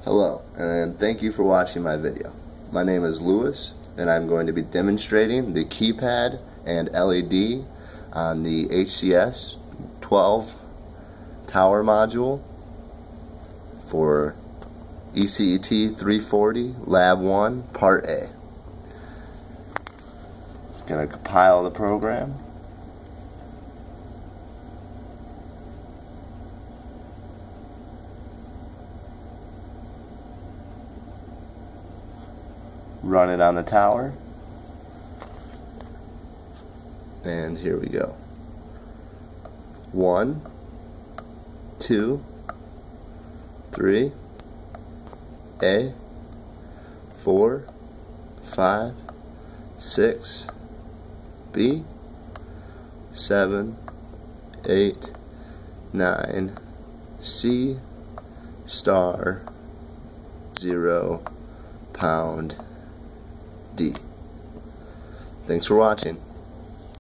Hello, and thank you for watching my video. My name is Lewis, and I'm going to be demonstrating the keypad and LED on the HCS 12 tower module for ECET 340 Lab 1 Part A. Going to compile the program. Run it on the tower, and here we go. 1, 2, 3, A, 4, 5, 6, B, 7, 8, 9, C, star, 0, pound, D. Thanks for watching.